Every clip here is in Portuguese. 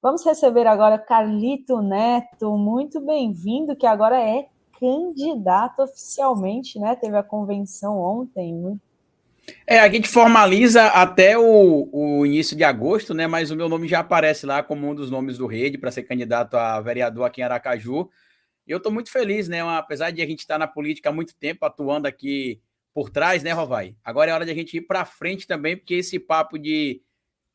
Vamos receber agora Carlito Neto, muito bem-vindo, que agora é candidato oficialmente, né? Teve a convenção ontem. A gente formaliza até o início de agosto, né? Mas o meu nome já aparece lá como um dos nomes do Rede para ser candidato a vereador aqui em Aracaju. Eu estou muito feliz, né? Apesar de a gente estar na política há muito tempo, atuando aqui por trás, né, Rovai? Agora é hora de a gente ir para frente também, porque esse papo de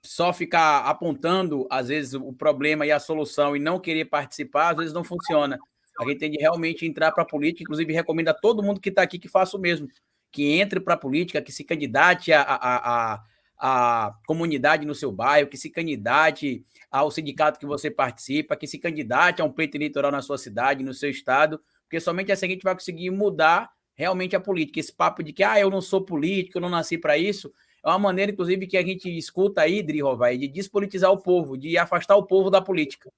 só ficar apontando, às vezes, o problema e a solução e não querer participar, às vezes não funciona. A gente tem de realmente entrar para a política, inclusive recomendo a todo mundo que está aqui que faça o mesmo, que entre para a política, que se candidate à comunidade no seu bairro, que se candidate ao sindicato que você participa, que se candidate a um pleito eleitoral na sua cidade, no seu estado, porque somente assim a gente vai conseguir mudar realmente a política. Esse papo de que eu não sou político, eu não nasci para isso, é uma maneira, inclusive, que a gente escuta aí, Dri Rovai, de despolitizar o povo, de afastar o povo da política.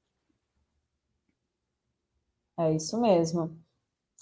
É isso mesmo.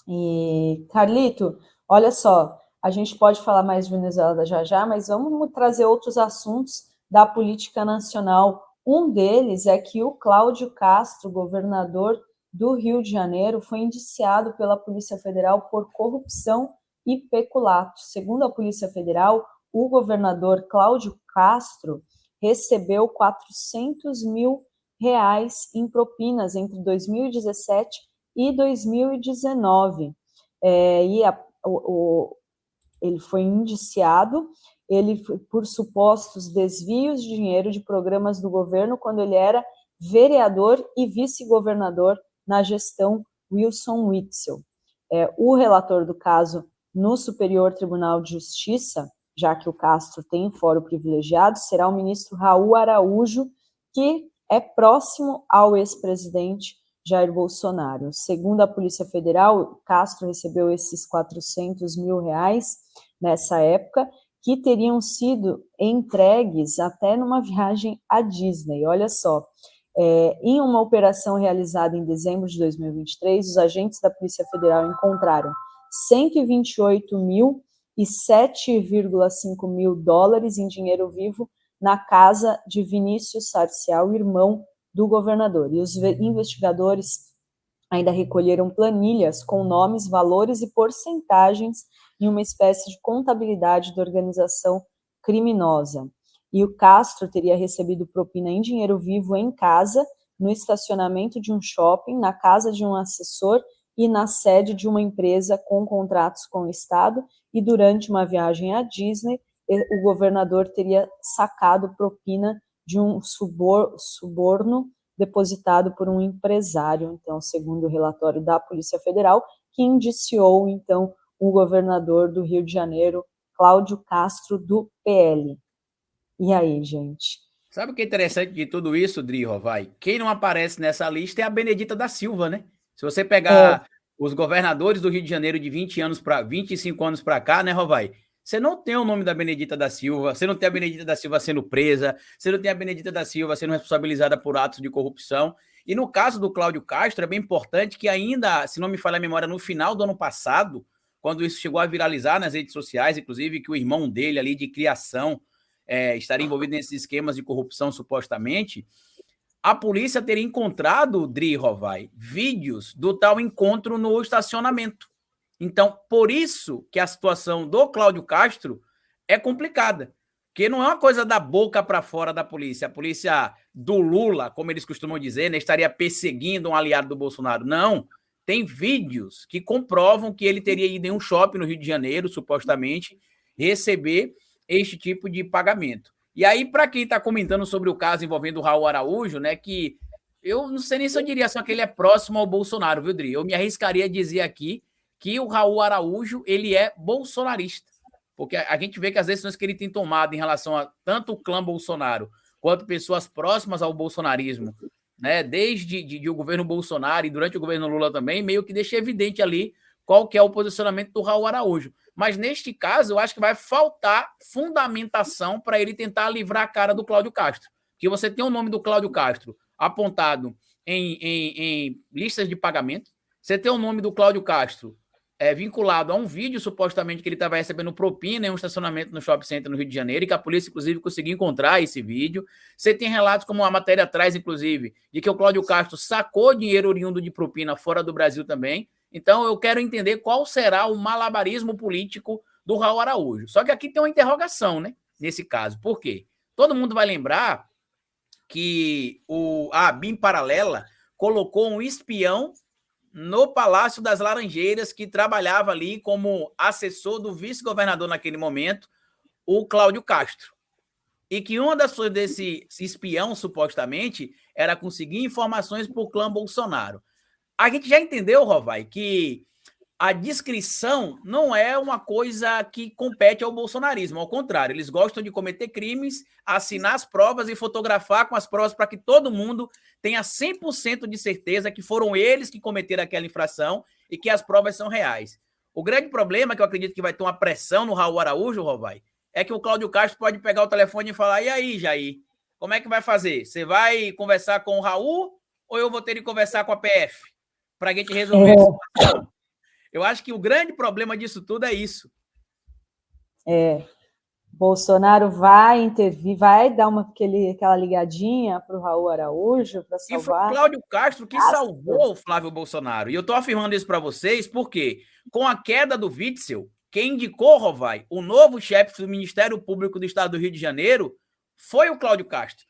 E, Carlito, olha só, a gente pode falar mais de Venezuela já já, mas vamos trazer outros assuntos da política nacional. Um deles é que o Cláudio Castro, governador do Rio de Janeiro, foi indiciado pela Polícia Federal por corrupção e peculato. Segundo a Polícia Federal, o governador Cláudio Castro recebeu 400 mil reais em propinas entre 2017 e 2019. Ele foi indiciado por supostos desvios de dinheiro de programas do governo quando ele era vereador e vice-governador na gestão Wilson Witzel. O relator do caso no Superior Tribunal de Justiça, já que o Castro tem fórum privilegiado, será o ministro Raul Araújo, que é próximo ao ex-presidente Jair Bolsonaro. Segundo a Polícia Federal, Castro recebeu esses 400 mil reais nessa época, que teriam sido entregues até numa viagem à Disney. Olha só, em uma operação realizada em dezembro de 2023, os agentes da Polícia Federal encontraram 128 mil e 7,5 mil dólares em dinheiro vivo na casa de Vinícius Sarcial, irmão do governador. E os investigadores ainda recolheram planilhas com nomes, valores e porcentagens em uma espécie de contabilidade da organização criminosa. E o Castro teria recebido propina em dinheiro vivo em casa, no estacionamento de um shopping, na casa de um assessor e na sede de uma empresa com contratos com o Estado, e durante uma viagem à Disney, o governador teria sacado propina de um suborno depositado por um empresário, então, segundo o relatório da Polícia Federal, que indiciou, então, o governador do Rio de Janeiro, Cláudio Castro, do PL. E aí, gente? Sabe o que é interessante de tudo isso, Dri Rovai? Quem não aparece nessa lista é a Benedita da Silva, né? Se você pegar os governadores do Rio de Janeiro de 20 anos para 25 anos para cá, né, Rovai? Você não tem o nome da Benedita da Silva, você não tem a Benedita da Silva sendo presa, você não tem a Benedita da Silva sendo responsabilizada por atos de corrupção. E no caso do Cláudio Castro, é bem importante que ainda, se não me falha a memória, no final do ano passado, quando isso chegou a viralizar nas redes sociais, inclusive que o irmão dele ali de criação estaria envolvido nesses esquemas de corrupção, supostamente, a polícia teria encontrado, Dri Rovai, vídeos do tal encontro no estacionamento. Então, por isso que a situação do Cláudio Castro é complicada, porque não é uma coisa da boca para fora da polícia. A polícia do Lula, como eles costumam dizer, né, estaria perseguindo um aliado do Bolsonaro. Não, tem vídeos que comprovam que ele teria ido em um shopping no Rio de Janeiro, supostamente, receber este tipo de pagamento. E aí, para quem está comentando sobre o caso envolvendo o Raul Araújo, né, que eu não sei nem se eu diria só que ele é próximo ao Bolsonaro, viu, Dri? Eu me arriscaria a dizer aqui que o Raul Araújo, ele é bolsonarista. Porque a gente vê que as decisões que ele tem tomado em relação a tanto o clã Bolsonaro quanto pessoas próximas ao bolsonarismo, né, desde o governo Bolsonaro e durante o governo Lula também, meio que deixa evidente ali qual que é o posicionamento do Raul Araújo. Mas neste caso, eu acho que vai faltar fundamentação para ele tentar livrar a cara do Cláudio Castro. Que você tem o nome do Cláudio Castro apontado em listas de pagamento, você tem o nome do Cláudio Castro vinculado a um vídeo, supostamente, que ele estava recebendo propina em um estacionamento no shopping center no Rio de Janeiro, e que a polícia, inclusive, conseguiu encontrar esse vídeo. Você tem relatos, como a matéria traz, inclusive, de que o Cláudio Castro sacou dinheiro oriundo de propina fora do Brasil também. Então, eu quero entender qual será o malabarismo político do Raul Araújo. Só que aqui tem uma interrogação, né? Nesse caso. Por quê? Todo mundo vai lembrar que a BIM Paralela colocou um espião no Palácio das Laranjeiras, que trabalhava ali como assessor do vice-governador naquele momento, o Cláudio Castro. E que uma das coisas desse espião, supostamente, era conseguir informações para o clã Bolsonaro. A gente já entendeu, Rovai, que a discrição não é uma coisa que compete ao bolsonarismo. Ao contrário, eles gostam de cometer crimes, assinar as provas e fotografar com as provas para que todo mundo tenha 100% de certeza que foram eles que cometeram aquela infração e que as provas são reais. O grande problema, que eu acredito que vai ter uma pressão no Raul Araújo, Rovai, é que o Cláudio Castro pode pegar o telefone e falar: e aí, Jair, como é que vai fazer? Você vai conversar com o Raul ou eu vou ter que conversar com a PF para a gente resolver a situação? Eu acho que o grande problema disso tudo é isso. Bolsonaro vai intervir, vai dar aquela ligadinha para o Raul Araújo para salvar. E foi o Cláudio Castro que salvou o Flávio Bolsonaro. E eu estou afirmando isso para vocês porque, com a queda do Witzel, quem indicou, Rovai, o novo chefe do Ministério Público do Estado do Rio de Janeiro foi o Cláudio Castro.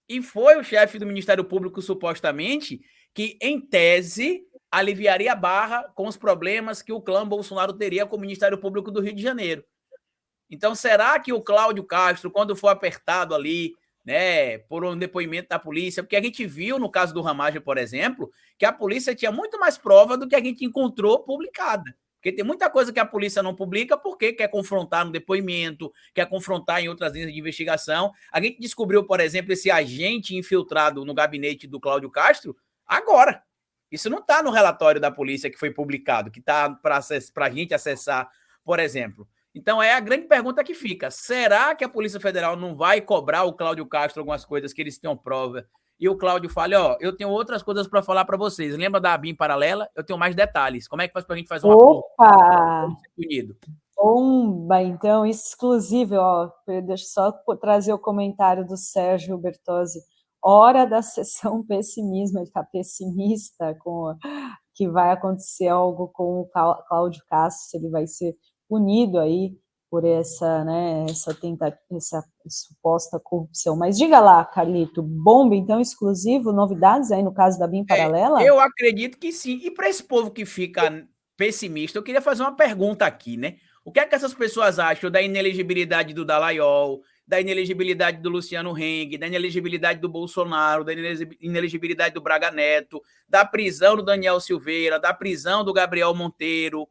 E foi o chefe do Ministério Público, supostamente, que, em tese, aliviaria a barra com os problemas que o clã Bolsonaro teria com o Ministério Público do Rio de Janeiro. Então, será que o Cláudio Castro, quando for apertado ali, né, por um depoimento da polícia, porque a gente viu no caso do Ramagem, por exemplo, que a polícia tinha muito mais prova do que a gente encontrou publicada. Porque tem muita coisa que a polícia não publica porque quer confrontar no depoimento, quer confrontar em outras linhas de investigação. A gente descobriu, por exemplo, esse agente infiltrado no gabinete do Cláudio Castro agora. Isso não está no relatório da polícia que foi publicado, que está para a gente acessar, por exemplo. Então, é a grande pergunta que fica. Será que a Polícia Federal não vai cobrar o Cláudio Castro algumas coisas que eles tenham prova? E o Cláudio fala: eu tenho outras coisas para falar para vocês. Lembra da BIM Paralela? Eu tenho mais detalhes. Como é que faz para a gente fazer uma acordo? Bomba, então, exclusivo. Deixa eu só trazer o comentário do Sérgio Bertozzi. Hora da sessão pessimismo, ele está pessimista com que vai acontecer algo com o Cláudio Castro, se ele vai ser punido aí por essa suposta corrupção. Mas diga lá, Carlito, bomba, então, exclusivo, novidades aí no caso da BIM Paralela? Eu acredito que sim. E para esse povo que fica pessimista, eu queria fazer uma pergunta aqui, né? O que é que essas pessoas acham da inelegibilidade do Dallagnol, da inelegibilidade do Luciano Heng, da inelegibilidade do Bolsonaro, da inelegibilidade do Braga Neto, da prisão do Daniel Silveira, da prisão do Gabriel Monteiro?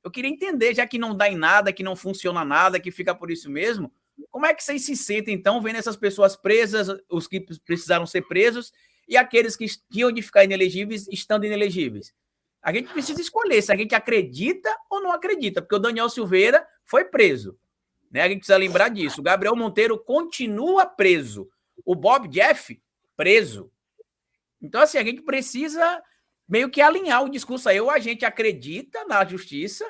Eu queria entender, já que não dá em nada, que não funciona nada, que fica por isso mesmo, como é que vocês se sentem, então, vendo essas pessoas presas, os que precisaram ser presos, e aqueles que tinham de ficar inelegíveis, estando inelegíveis? A gente precisa escolher se a gente acredita ou não acredita, porque o Daniel Silveira foi preso, né? A gente precisa lembrar disso. O Gabriel Monteiro continua preso. O Bob Jeff, preso. Então, assim, a gente precisa meio que alinhar o discurso aí. Ou a gente acredita na justiça,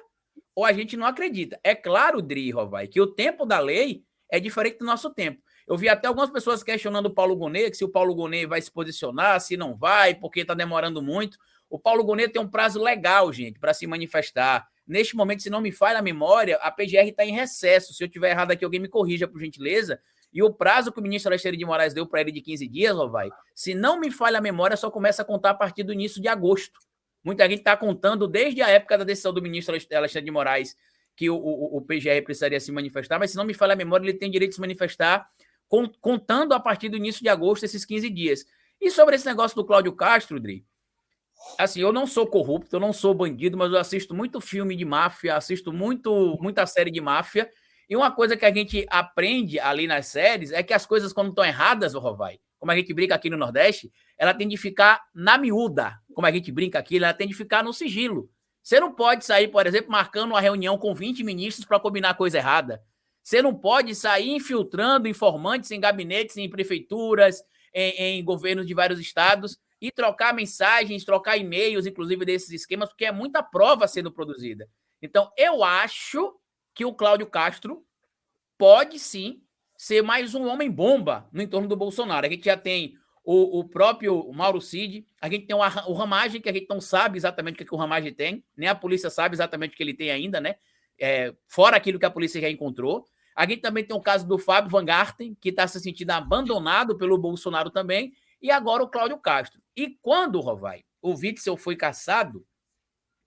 ou a gente não acredita. É claro, Dri, Rovai, que o tempo da lei é diferente do nosso tempo. Eu vi até algumas pessoas questionando o Paulo Gonet, que se o Paulo Gonet vai se posicionar, se não vai, porque está demorando muito. O Paulo Gonet tem um prazo legal, gente, para se manifestar. Neste momento, se não me falha a memória, a PGR está em recesso. Se eu estiver errado aqui, alguém me corrija, por gentileza. E o prazo que o ministro Alexandre de Moraes deu para ele de 15 dias, Rovai, se não me falha a memória, só começa a contar a partir do início de agosto. Muita gente está contando desde a época da decisão do ministro Alexandre de Moraes que o PGR precisaria se manifestar, mas se não me falha a memória, ele tem direito de se manifestar contando a partir do início de agosto esses 15 dias. E sobre esse negócio do Cláudio Castro, Dri, assim, eu não sou corrupto, eu não sou bandido, mas eu assisto muito filme de máfia, assisto muita série de máfia, e uma coisa que a gente aprende ali nas séries é que as coisas, quando estão erradas, o Rovai, como a gente brinca aqui no Nordeste, ela tem de ficar na miúda, como a gente brinca aqui, ela tem de ficar no sigilo. Você não pode sair, por exemplo, marcando uma reunião com 20 ministros para combinar coisa errada. Você não pode sair infiltrando informantes em gabinetes, em prefeituras, em governos de vários estados, e trocar mensagens, trocar e-mails, inclusive desses esquemas, porque é muita prova sendo produzida. Então, eu acho que o Cláudio Castro pode sim ser mais um homem-bomba no entorno do Bolsonaro. A gente já tem o próprio Mauro Cid, a gente tem o Ramagem, que a gente não sabe exatamente o que o Ramagem tem, nem a polícia sabe exatamente o que ele tem ainda, né? Fora aquilo que a polícia já encontrou. A gente também tem o caso do Fábio Van Garten, que está se sentindo abandonado pelo Bolsonaro também, e agora o Cláudio Castro. E quando, Rovai, o Witzel foi cassado,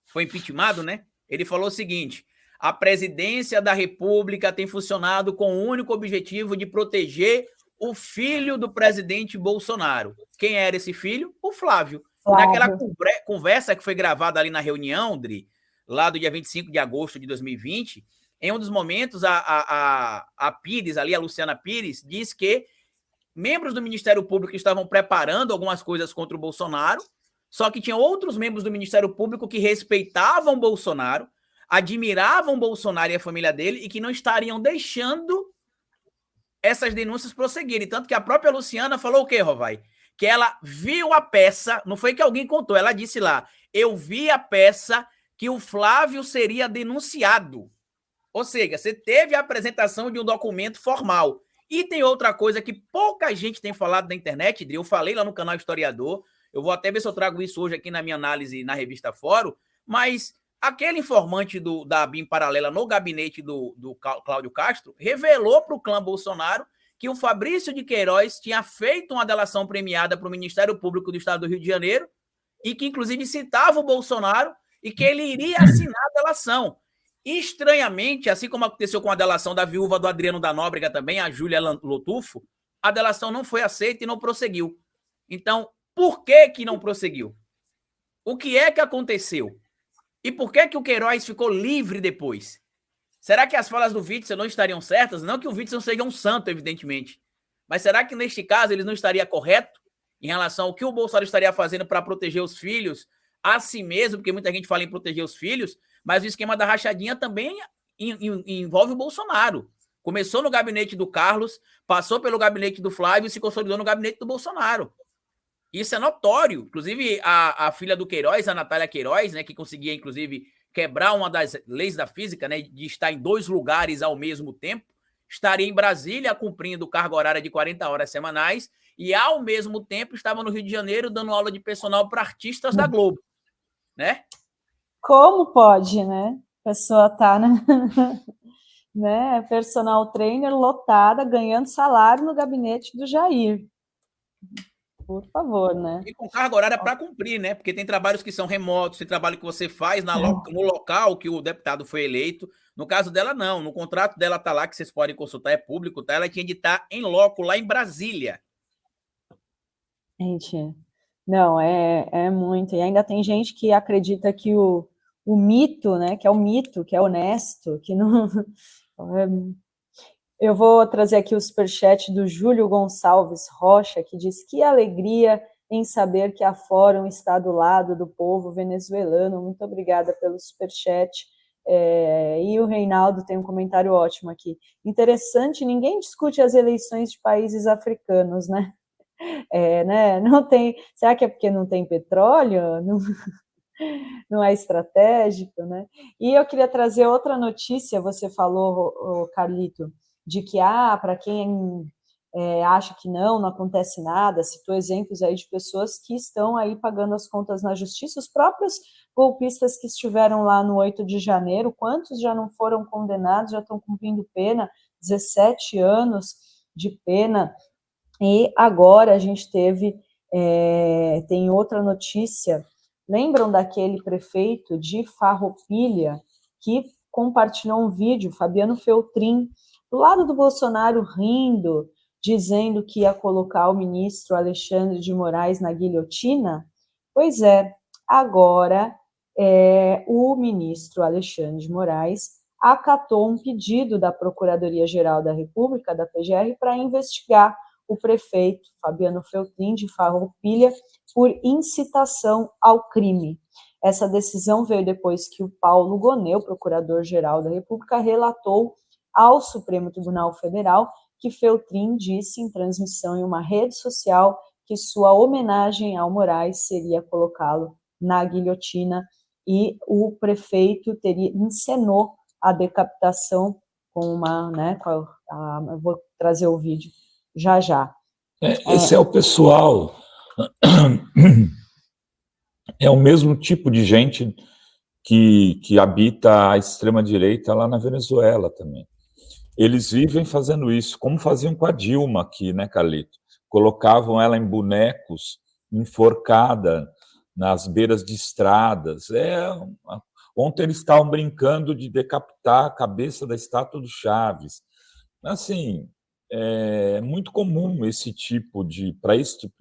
foi impeachmentado, né? Ele falou o seguinte: a presidência da República tem funcionado com o único objetivo de proteger o filho do presidente Bolsonaro. Quem era esse filho? O Flávio. Naquela conversa que foi gravada ali na reunião, Dri, lá do dia 25 de agosto de 2020, em um dos momentos, a Pires, ali, a Luciana Pires, diz que membros do Ministério Público estavam preparando algumas coisas contra o Bolsonaro, só que tinha outros membros do Ministério Público que respeitavam Bolsonaro, admiravam Bolsonaro e a família dele e que não estariam deixando essas denúncias prosseguirem. Tanto que a própria Luciana falou o quê, Rovai? Que ela viu a peça, não foi que alguém contou, ela disse lá, eu vi a peça que o Flávio seria denunciado. Ou seja, você teve a apresentação de um documento formal. E tem outra coisa que pouca gente tem falado na internet, eu falei lá no canal Historiador, eu vou até ver se eu trago isso hoje aqui na minha análise na revista Fórum, mas aquele informante da BIM Paralela no gabinete do Cláudio Castro revelou para o clã Bolsonaro que o Fabrício de Queiroz tinha feito uma delação premiada para o Ministério Público do Estado do Rio de Janeiro e que, inclusive, citava o Bolsonaro e que ele iria assinar a delação. Estranhamente, assim como aconteceu com a delação da viúva do Adriano da Nóbrega também, a Júlia Lotufo, a delação não foi aceita e não prosseguiu. Então, por que não prosseguiu? O que é que aconteceu? E por que o Queiroz ficou livre depois? Será que as falas do Witzel não estariam certas? Não que o Witzel seja um santo, evidentemente. Mas será que, neste caso, ele não estaria correto em relação ao que o Bolsonaro estaria fazendo para proteger os filhos a si mesmo? Porque muita gente fala em proteger os filhos, mas o esquema da rachadinha também envolve o Bolsonaro. Começou no gabinete do Carlos, passou pelo gabinete do Flávio e se consolidou no gabinete do Bolsonaro. Isso é notório. Inclusive, a filha do Queiroz, a Natália Queiroz, né, que conseguia, inclusive, quebrar uma das leis da física, né, de estar em 2 lugares ao mesmo tempo, estaria em Brasília cumprindo carga horária de 40 horas semanais e, ao mesmo tempo, estava no Rio de Janeiro dando aula de personal para artistas da Globo, né? Como pode, né? A pessoa tá, né, personal trainer lotada, ganhando salário no gabinete do Jair. Por favor, né? E com carga horária para cumprir, né? Porque tem trabalhos que são remotos, tem trabalho que você faz no local que o deputado foi eleito. No caso dela, não. No contrato dela tá lá, que vocês podem consultar, é público, tá? Ela tinha de estar em loco, lá em Brasília. Gente, não, é muito. E ainda tem gente que acredita que o mito, né, que é o mito, que é honesto, que não... Eu vou trazer aqui o superchat do Júlio Gonçalves Rocha, que diz: que alegria em saber que a Fórum está do lado do povo venezuelano. Muito obrigada pelo superchat. E o Reinaldo tem um comentário ótimo aqui. Interessante, ninguém discute as eleições de países africanos, né? Né? Não tem. Será que é porque não tem petróleo? Não é estratégico, né? E eu queria trazer outra notícia. Você falou, Carlito, de que, para quem acha que não acontece nada, citou exemplos aí de pessoas que estão aí pagando as contas na justiça, os próprios golpistas que estiveram lá no 8 de janeiro, quantos já não foram condenados, já estão cumprindo pena, 17 anos de pena, e agora a gente tem outra notícia. Lembram daquele prefeito de Farroupilha que compartilhou um vídeo, Fabiano Feltrin, do lado do Bolsonaro rindo, dizendo que ia colocar o ministro Alexandre de Moraes na guilhotina? Pois é, agora o ministro Alexandre de Moraes acatou um pedido da Procuradoria-Geral da República, da PGR, para investigar o prefeito Fabiano Feltrin de Farroupilha por incitação ao crime. Essa decisão veio depois que o Paulo Gonet, procurador-geral da República, relatou ao Supremo Tribunal Federal que Feltrin disse em transmissão em uma rede social que sua homenagem ao Moraes seria colocá-lo na guilhotina, e o prefeito encenou a decapitação com uma, né, eu vou trazer o vídeo já já. Esse é o pessoal, é o mesmo tipo de gente que habita a extrema-direita lá na Venezuela também. Eles vivem fazendo isso, como faziam com a Dilma aqui, né, Carlito? Colocavam ela em bonecos, enforcada nas beiras de estradas. Ontem eles estavam brincando de decapitar a cabeça da estátua do Chaves. Assim, é muito comum para esse tipo de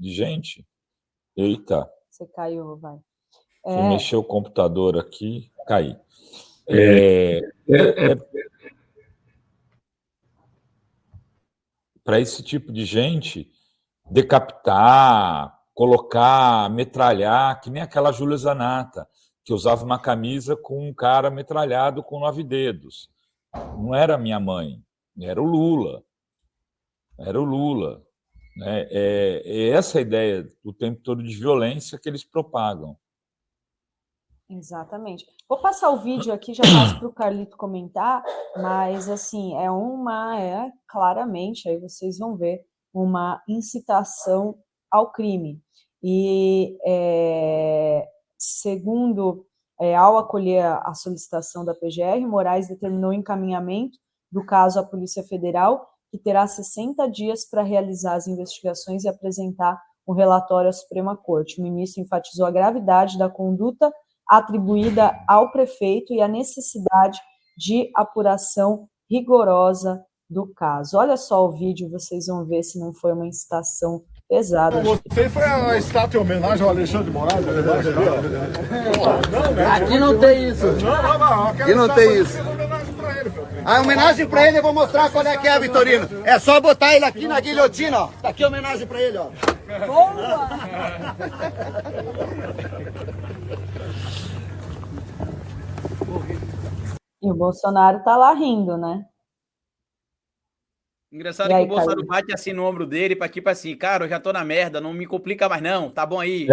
gente. Eita. Você caiu, vai. Fui mexer o computador aqui, caí. Para esse tipo de gente, decapitar, colocar, metralhar, que nem aquela Júlia Zanata, que usava uma camisa com um cara metralhado com 9 dedos. Não era minha mãe, era o Lula. Era o Lula. Né? É essa a ideia o tempo todo de violência que eles propagam. Exatamente. Vou passar o vídeo aqui, já passo para o Carlito comentar, mas, assim, claramente, aí vocês vão ver, uma incitação ao crime. E, segundo, ao acolher a solicitação da PGR, Moraes determinou o encaminhamento do caso à Polícia Federal, que terá 60 dias para realizar as investigações e apresentar um relatório à Suprema Corte. O ministro enfatizou a gravidade da conduta atribuída ao prefeito e a necessidade de apuração rigorosa do caso. Olha só o vídeo, vocês vão ver se não foi uma incitação pesada. Você foi a estátua em homenagem ao Alexandre de Moraes? Aqui não tem isso. Aqui não tem isso. A homenagem pra ele eu vou mostrar qual é que é, Vitorino. É só botar ele aqui na guilhotina, ó. Tá aqui a homenagem pra ele, ó. Boa! E o Bolsonaro tá lá rindo, né? Engraçado que o Bolsonaro bate assim no ombro dele, tipo assim, cara, eu já tô na merda, não me complica mais não, tá bom aí?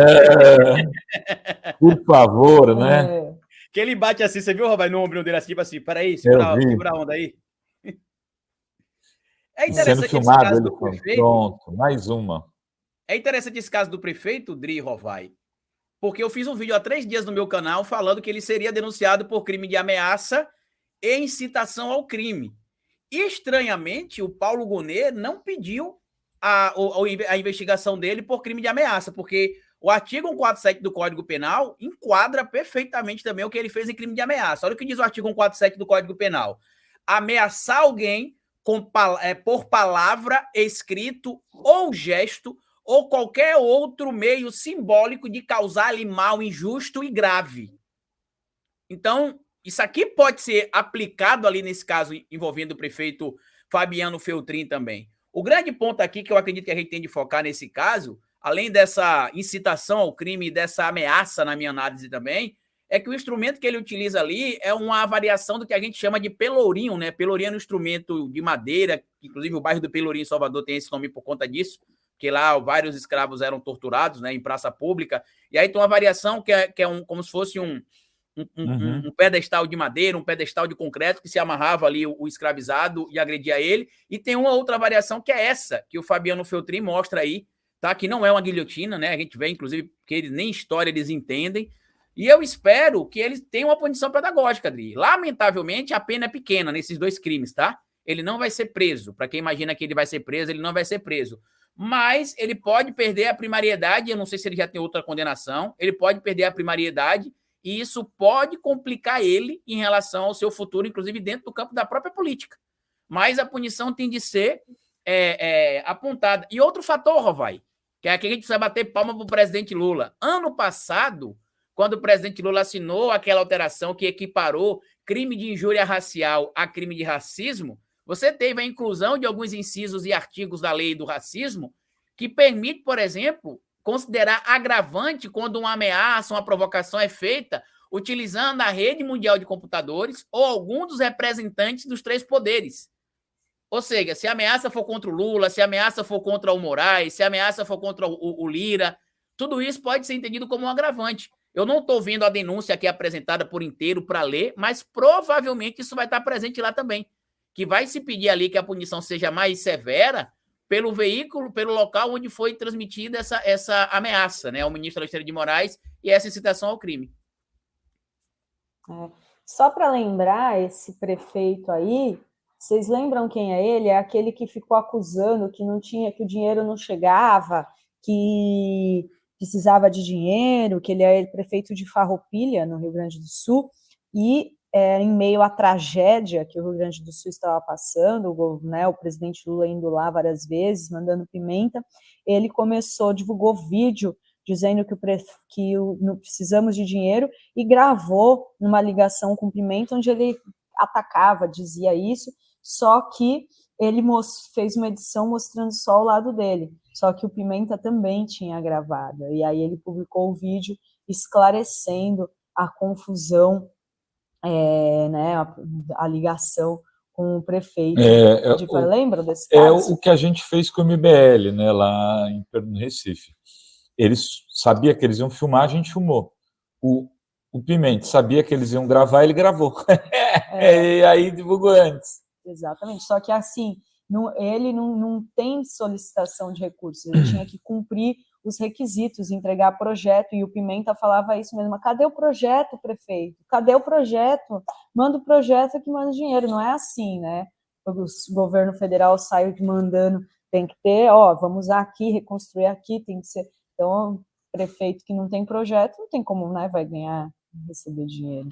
Por favor, né? Que ele bate assim, você viu, Roberto, no ombro dele, assim, tipo assim, peraí, segura a onda aí. É interessante esse caso do prefeito. Pronto, mais uma. É interessante esse caso do prefeito, Dri Rovai, porque eu fiz um vídeo há 3 dias no meu canal falando que ele seria denunciado por crime de ameaça e incitação ao crime. E, estranhamente, o Paulo Gonet não pediu a investigação dele por crime de ameaça, porque o artigo 147 do Código Penal enquadra perfeitamente também o que ele fez em crime de ameaça. Olha o que diz o artigo 147 do Código Penal. Ameaçar alguém por palavra, escrito ou gesto ou qualquer outro meio simbólico de causar-lhe mal injusto e grave. Então, isso aqui pode ser aplicado ali nesse caso envolvendo o prefeito Fabiano Feltrin também. O grande ponto aqui que eu acredito que a gente tem de focar nesse caso, além dessa incitação ao crime e dessa ameaça na minha análise também, é que o instrumento que ele utiliza ali é uma variação do que a gente chama de pelourinho, né? Pelourinho é um instrumento de madeira, inclusive o bairro do Pelourinho em Salvador tem esse nome por conta disso, que lá vários escravos eram torturados, né, em praça pública, e aí tem uma variação que é como se fosse um pedestal de madeira, um pedestal de concreto que se amarrava ali o escravizado e agredia ele, e tem uma outra variação que é essa, que o Fabiano Feltrin mostra aí, tá? Que não é uma guilhotina, né? A gente vê, inclusive, que eles nem história eles entendem, e eu espero que eles tenham uma punição pedagógica, Adri. Lamentavelmente, a pena é pequena nesses 2 crimes, tá? Ele não vai ser preso. Para quem imagina que ele vai ser preso, ele não vai ser preso. Mas ele pode perder a primariedade, eu não sei se ele já tem outra condenação, ele pode perder a primariedade, e isso pode complicar ele em relação ao seu futuro, inclusive dentro do campo da própria política. Mas a punição tem de ser apontada. E outro fator, Rovai, que é que a gente precisa bater palma para o presidente Lula. Ano passado, quando o presidente Lula assinou aquela alteração que equiparou crime de injúria racial a crime de racismo, você teve a inclusão de alguns incisos e artigos da lei do racismo que permite, por exemplo, considerar agravante quando uma ameaça, uma provocação é feita utilizando a rede mundial de computadores ou algum dos representantes dos 3 poderes. Ou seja, se a ameaça for contra o Lula, se a ameaça for contra o Moraes, se a ameaça for contra o Lira, tudo isso pode ser entendido como um agravante. Eu não estou vendo a denúncia aqui apresentada por inteiro para ler, mas provavelmente isso vai estar presente lá também. Que vai se pedir ali que a punição seja mais severa pelo veículo, pelo local onde foi transmitida essa ameaça, né, ao ministro Alexandre de Moraes e essa incitação ao crime. Só para lembrar, esse prefeito aí, vocês lembram quem é ele? É aquele que ficou acusando que não tinha, que o dinheiro não chegava, que precisava de dinheiro, que ele é prefeito de Farroupilha, no Rio Grande do Sul, e em meio à tragédia que o Rio Grande do Sul estava passando, o presidente Lula indo lá várias vezes, mandando pimenta, ele divulgou vídeo dizendo que não precisamos de dinheiro, e gravou numa ligação com Pimenta, onde ele atacava, dizia isso, só que ele fez uma edição mostrando só o lado dele, só que o Pimenta também tinha gravado, e aí ele publicou o vídeo esclarecendo a confusão, né, a ligação com o prefeito. Lembra desse caso? É o que a gente fez com o MBL, né, lá no Recife. Eles sabia que eles iam filmar, a gente filmou. O Pimenta sabia que eles iam gravar, ele gravou. E aí divulgou antes. Exatamente. Só que assim, ele não tem solicitação de recursos, ele tinha que cumprir os requisitos, entregar projeto, e o Pimenta falava isso mesmo: cadê o projeto, prefeito? Cadê o projeto? Manda o projeto que manda dinheiro. Não é assim, né? O governo federal sai mandando, tem que ter, vamos usar aqui, reconstruir aqui, tem que ser. Então, prefeito que não tem projeto, não tem como, né, vai receber dinheiro.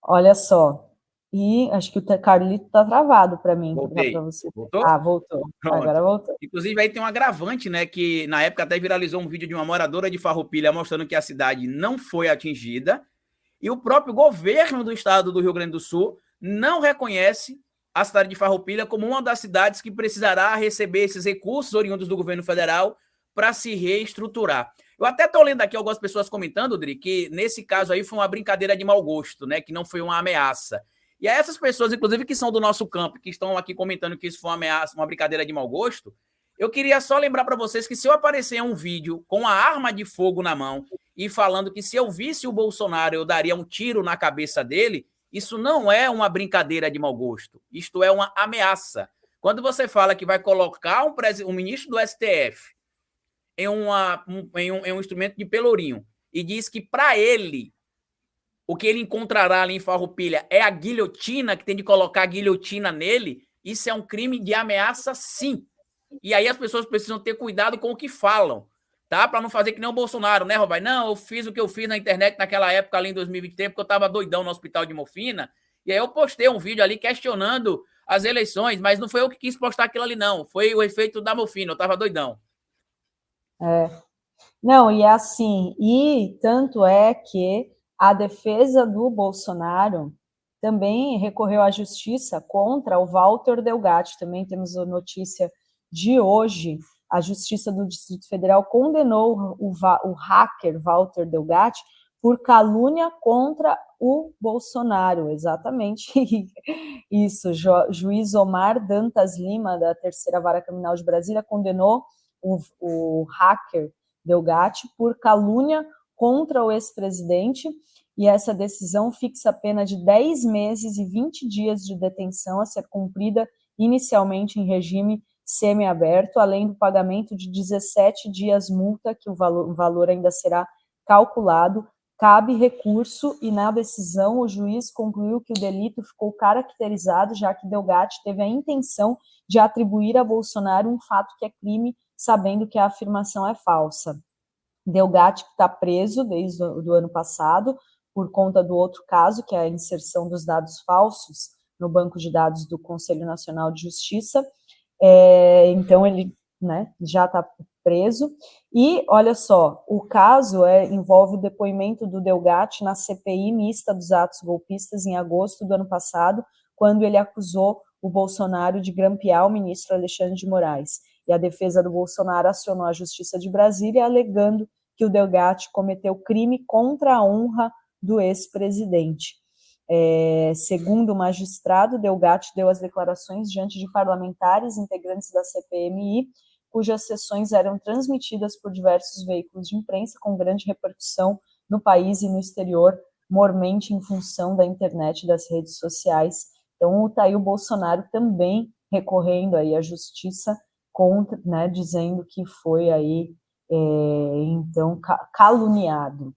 Olha só, e acho que o Carlito está travado para mim. Voltei. Você. Voltou? Voltou. Pronto. Agora voltou. Inclusive, aí tem um agravante, né, que na época até viralizou um vídeo de uma moradora de Farroupilha mostrando que a cidade não foi atingida, e o próprio governo do estado do Rio Grande do Sul não reconhece a cidade de Farroupilha como uma das cidades que precisará receber esses recursos oriundos do governo federal para se reestruturar. Eu até estou lendo aqui algumas pessoas comentando, Dri, que nesse caso aí foi uma brincadeira de mau gosto, né, que não foi uma ameaça. E a essas pessoas, inclusive, que são do nosso campo, que estão aqui comentando que isso foi uma ameaça, uma brincadeira de mau gosto, eu queria só lembrar para vocês que se eu aparecer em um vídeo com a arma de fogo na mão e falando que se eu visse o Bolsonaro eu daria um tiro na cabeça dele, isso não é uma brincadeira de mau gosto. Isto é uma ameaça. Quando você fala que vai colocar um ministro do STF em um instrumento de pelourinho e diz que, para ele, o que ele encontrará ali em Farroupilha é a guilhotina, que tem de colocar a guilhotina nele, isso é um crime de ameaça, sim. E aí as pessoas precisam ter cuidado com o que falam, tá? Para não fazer que nem o Bolsonaro, né, Robai? Não, eu fiz o que eu fiz na internet naquela época, ali em 2023, porque eu estava doidão no hospital de morfina, e aí eu postei um vídeo ali questionando as eleições, mas não foi eu que quis postar aquilo ali, não. Foi o efeito da morfina, eu estava doidão. Não, e é assim, e tanto é que a defesa do Bolsonaro também recorreu à justiça contra o Walter Delgatti. Também temos a notícia de hoje. A Justiça do Distrito Federal condenou o hacker Walter Delgatti por calúnia contra o Bolsonaro. Exatamente isso. Juiz Omar Dantas Lima, da Terceira Vara Criminal de Brasília, condenou o hacker Delgatti por calúnia contra o ex-presidente, e essa decisão fixa a pena de 10 meses e 20 dias de detenção a ser cumprida inicialmente em regime semiaberto, além do pagamento de 17 dias multa, que o valor ainda será calculado. Cabe recurso, e na decisão o juiz concluiu que o delito ficou caracterizado, já que Delgatti teve a intenção de atribuir a Bolsonaro um fato que é crime, sabendo que a afirmação é falsa. Delgatti está preso desde o ano passado por conta do outro caso, que é a inserção dos dados falsos no banco de dados do Conselho Nacional de Justiça. Então ele, né, já está preso. E olha só, o caso envolve o depoimento do Delgatti na CPI mista dos atos golpistas em agosto do ano passado, quando ele acusou o Bolsonaro de grampear o ministro Alexandre de Moraes. E a defesa do Bolsonaro acionou a Justiça de Brasília, alegando que o Delgatti cometeu crime contra a honra do ex-presidente. Segundo o magistrado, Delgatti deu as declarações diante de parlamentares integrantes da CPMI, cujas sessões eram transmitidas por diversos veículos de imprensa com grande repercussão no país e no exterior, mormente em função da internet e das redes sociais. Então, tá aí o Bolsonaro também recorrendo aí à justiça contra, né, dizendo que foi aí, então, caluniado.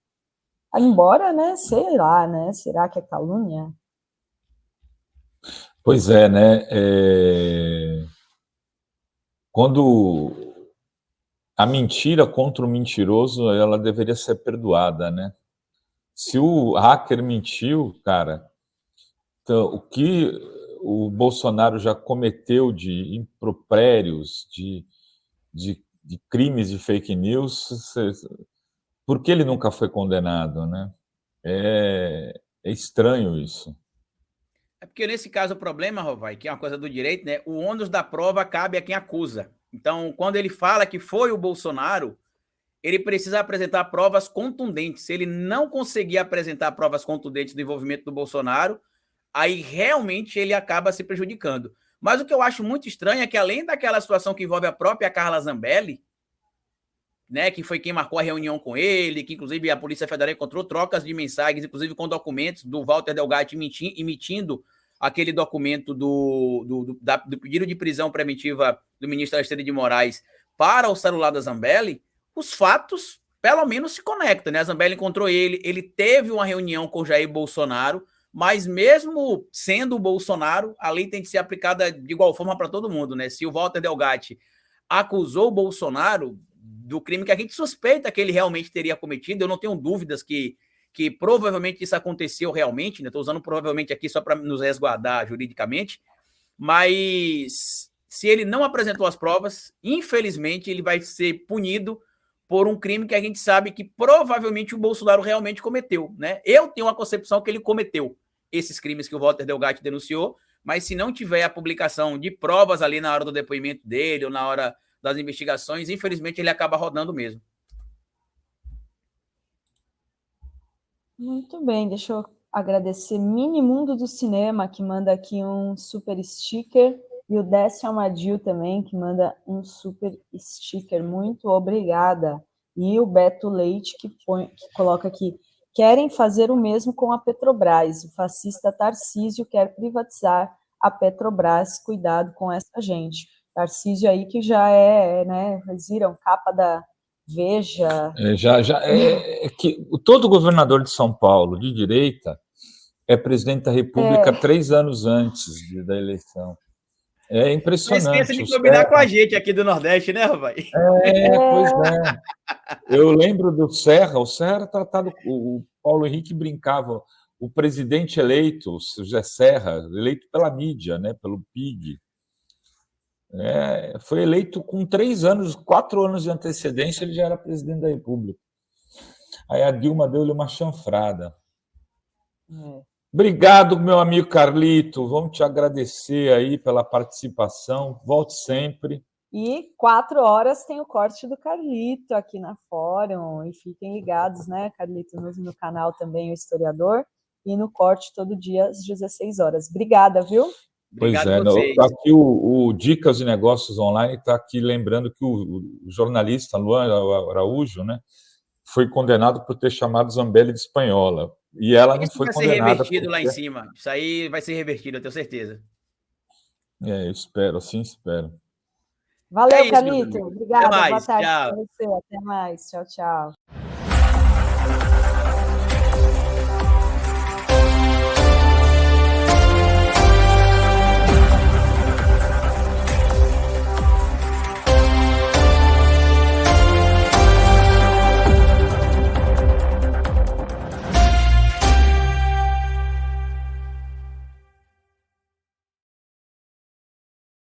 Embora, né, sei lá, né, será que é calúnia? Pois é, né, quando a mentira contra o mentiroso, ela deveria ser perdoada, né? Se o hacker mentiu, cara, então, o que o Bolsonaro já cometeu de impropérios, de crimes de fake news, por que ele nunca foi condenado, né? É estranho isso. É porque nesse caso o problema, Rovai, que é uma coisa do direito, né? O ônus da prova cabe a quem acusa. Então, quando ele fala que foi o Bolsonaro, ele precisa apresentar provas contundentes. Se ele não conseguir apresentar provas contundentes do envolvimento do Bolsonaro, aí realmente ele acaba se prejudicando. Mas o que eu acho muito estranho é que, além daquela situação que envolve a própria Carla Zambelli, né, que foi quem marcou a reunião com ele, que inclusive a Polícia Federal encontrou trocas de mensagens, inclusive com documentos do Walter Delgatti emitindo aquele documento do pedido de prisão preventiva do ministro Alexandre de Moraes para o celular da Zambelli, os fatos, pelo menos, se conectam, né? A Zambelli encontrou ele teve uma reunião com Jair Bolsonaro, mas mesmo sendo o Bolsonaro, a lei tem que ser aplicada de igual forma para todo mundo, né? Se o Walter Delgatti acusou o Bolsonaro do crime que a gente suspeita que ele realmente teria cometido, eu não tenho dúvidas que provavelmente isso aconteceu realmente, né? Estou usando provavelmente aqui só para nos resguardar juridicamente, mas se ele não apresentou as provas, infelizmente ele vai ser punido por um crime que a gente sabe que provavelmente o Bolsonaro realmente cometeu, né? Eu tenho a concepção que ele cometeu esses crimes que o Walter Delgatti denunciou, mas se não tiver a publicação de provas ali na hora do depoimento dele ou na hora das investigações, infelizmente ele acaba rodando mesmo. Muito bem, deixa eu agradecer Mini Mundo do Cinema, que manda aqui um super sticker, e o Décio Amadil também, que manda um super sticker. Muito obrigada. E o Beto Leite, que coloca aqui, querem fazer o mesmo com a Petrobras. O fascista Tarcísio quer privatizar a Petrobras. Cuidado com essa gente. Tarcísio aí que já né, vocês viram, capa da Veja. Que todo governador de São Paulo, de direita, é presidente da República 3 anos antes da eleição. É impressionante. Não esqueça de combinar com a gente aqui do Nordeste, né, Rovai? Pois é. Eu lembro do Serra, o Serra era tratado, o Paulo Henrique brincava, o presidente eleito, o José Serra, eleito pela mídia, né, pelo PIG, foi eleito com 3 anos, 4 anos de antecedência, ele já era presidente da República. Aí a Dilma deu-lhe uma chanfrada. Obrigado, meu amigo Carlito. Vamos te agradecer aí pela participação. Volte sempre. E 4 horas tem o corte do Carlito aqui na Fórum. E fiquem ligados, né, Carlito, no canal também, o Historiador. E no corte todo dia às 16 horas. Obrigada, viu? Obrigado a vocês. Tá aqui o Dicas de Negócios Online está aqui lembrando que o jornalista Luan Araújo, né, foi condenado por ter chamado Zambelli de espanhola. E ela não foi condenada. Isso vai ser revertido lá em cima. Isso aí vai ser revertido, eu tenho certeza. Eu espero, assim espero. Valeu, Carlito. Obrigada. Boa tarde para você. Até mais. Tchau, tchau.